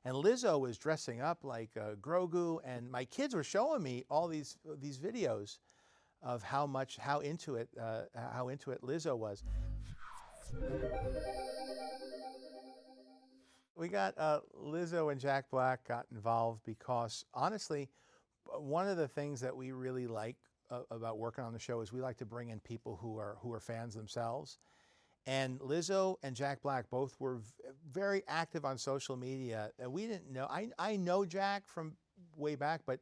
And Lizzo was dressing up like Grogu, and my kids were showing me all these videos of how into it Lizzo was. We got Lizzo and Jack Black got involved because honestly, one of the things that we really like about working on the show is we like to bring in people who are fans themselves. And Lizzo and Jack Black both were very active on social media. And we didn't know, I know Jack from way back, but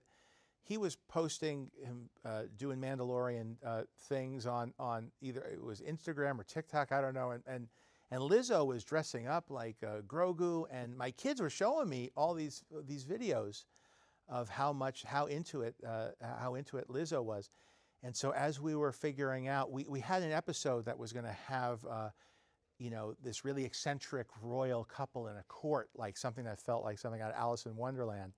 he was posting him doing Mandalorian things on either it was Instagram or TikTok, I don't know. And Lizzo was dressing up like Grogu, and my kids were showing me all these videos of how into it Lizzo was. And so as we were figuring out, we had an episode that was going to have, you know, this really eccentric royal couple in a court, like something that felt like something out of Alice in Wonderland.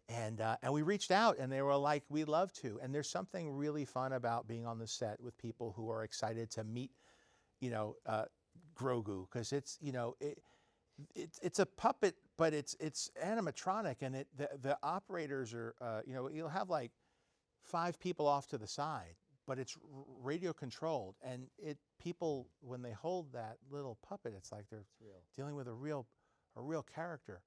And we reached out, and they were like, "We'd love to." And there's something really fun about being on the set with people who are excited to meet, you know, Grogu, because it's, you know, it's a puppet, but it's animatronic, and the operators are, you know, you'll have like 5 people off to the side, but it's radio controlled, and people when they hold that little puppet, it's like they're dealing with a real character.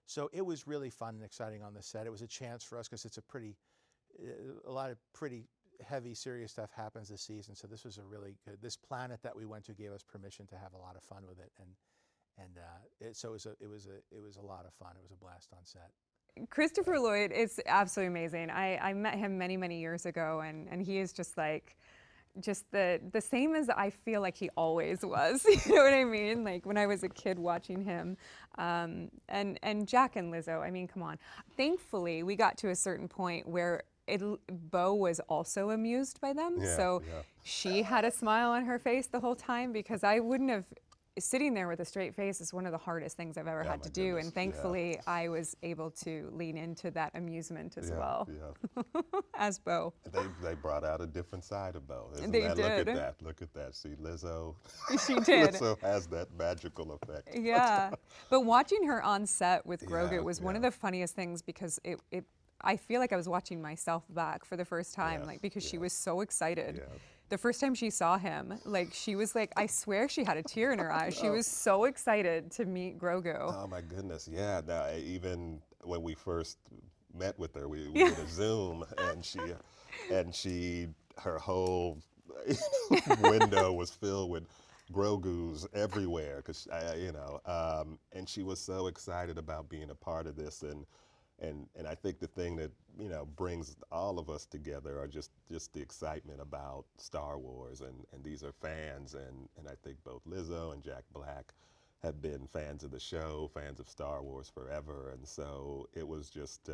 So it was really fun and exciting on the set. It was a chance for us because it's a lot of pretty heavy, serious stuff happens this season. So this was a really good. This planet that we went to gave us permission to have a lot of fun with it, so it was a lot of fun. It was a blast on set. Christopher Lloyd is absolutely amazing. I met him many years ago, and he is just like, the same as I feel like he always was. You know what I mean? Like when I was a kid watching him, and Jack and Lizzo. I mean, come on. Thankfully, we got to a certain point where Bo was also amused by them. She had a smile on her face the whole time, because I wouldn't have. Sitting there with a straight face is one of the hardest things I've ever had to do, and thankfully I was able to lean into that amusement as well. As Bo. They brought out a different side of Bo. They did. Look at that. See, Lizzo. She did. Lizzo has that magical effect. Yeah, but watching her on set with Grogu was one of the funniest things, because I feel like I was watching myself back for the first time, like because she was so excited. The first time she saw him, like she was like, I swear she had a tear in her eye. She was so excited to meet Grogu. Oh my goodness, yeah. Now, even when we first met with her, we did a Zoom, and her whole window was filled with Grogu's everywhere, cause and she was so excited about being a part of this, and I think the thing that brings all of us together are just the excitement about Star Wars, and these are fans, and I think both Lizzo and Jack Black have been fans of the show, fans of Star Wars forever, and so it was just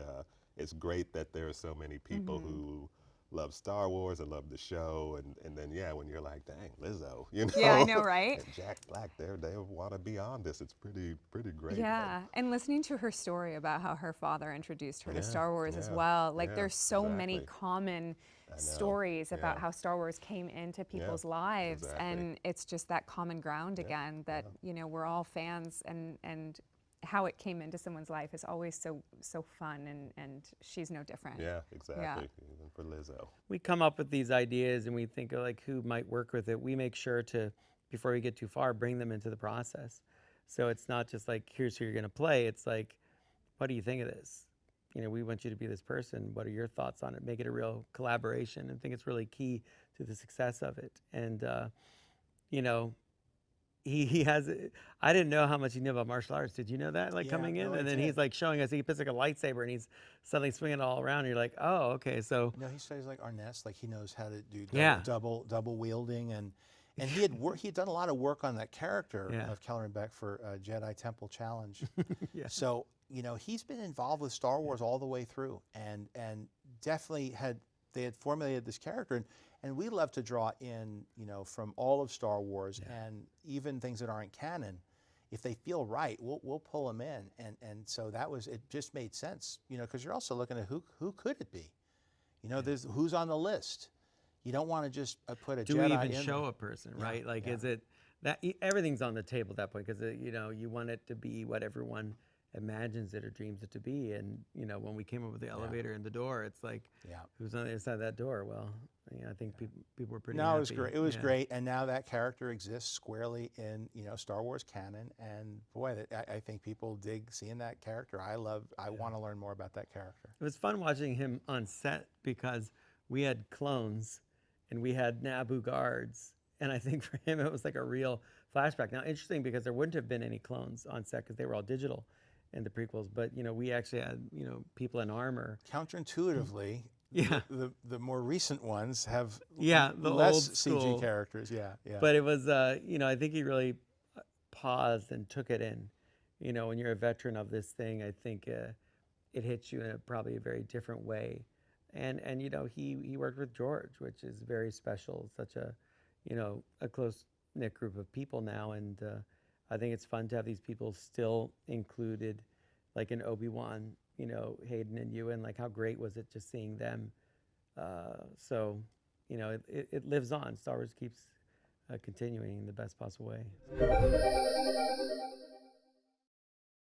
it's great that there are so many people who love Star Wars and love the show, and then when you're like, dang, Lizzo, Yeah, I know, right? And Jack Black, they want to be on this. It's pretty great. Yeah, and listening to her story about how her father introduced her to Star Wars as well. Like there's so many common stories about how Star Wars came into people's lives, and it's just that common ground again that we're all fans, and how it came into someone's life is always so fun, and she's no different. Yeah, exactly. Even for Lizzo. We come up with these ideas and we think of like who might work with it. We make sure to, before we get too far, bring them into the process. So it's not just like, here's who you're gonna play. It's like, what do you think of this? We want you to be this person. What are your thoughts on it? Make it a real collaboration. I think it's really key to the success of it. And he has, I didn't know how much he knew about martial arts. Did you know that, coming in? And then he's like showing us, he puts like a lightsaber and he's suddenly swinging it all around. And you're like, oh, okay, so. No, he studies like Arnest, like he knows how to do double wielding. And he had done a lot of work on that character of Kelleran Beck for Jedi Temple Challenge. So, he's been involved with Star Wars all the way through, and definitely they had formulated this character. And we love to draw in, from all of Star Wars, and even things that aren't canon. If they feel right, we'll pull them in, and so it just made sense, because you're also looking at who could it be, there's who's on the list. You don't want to just put a Jedi in. Do we even show a person, right? Like, is it that everything's on the table at that point? Because you want it to be what everyone imagines it or dreams it to be. And when we came up with the elevator and the door, it's like, Yeah. who's on the other side of that door? Well, I think people were pretty No, happy. it was great. It was Yeah. great, and now that character exists squarely in Star Wars canon. And boy, I think people dig seeing that character. I want to learn more about that character. It was fun watching him on set because we had clones and we had Naboo guards. And I think for him, it was like a real flashback. Now, interesting because there wouldn't have been any clones on set because they were all digital in the prequels. But, we actually had, people in armor. Counterintuitively, Yeah. the more recent ones have Yeah, the less old CG school. characters. Yeah, yeah. But it was, I think he really paused and took it in. When you're a veteran of this thing, I think it hits you in probably a very different way. And he worked with George, which is very special. Such a close-knit group of people now. And I think it's fun to have these people still included, like in Obi-Wan, Hayden and Ewan. Like, how great was it just seeing them? So, it lives on. Star Wars keeps continuing in the best possible way.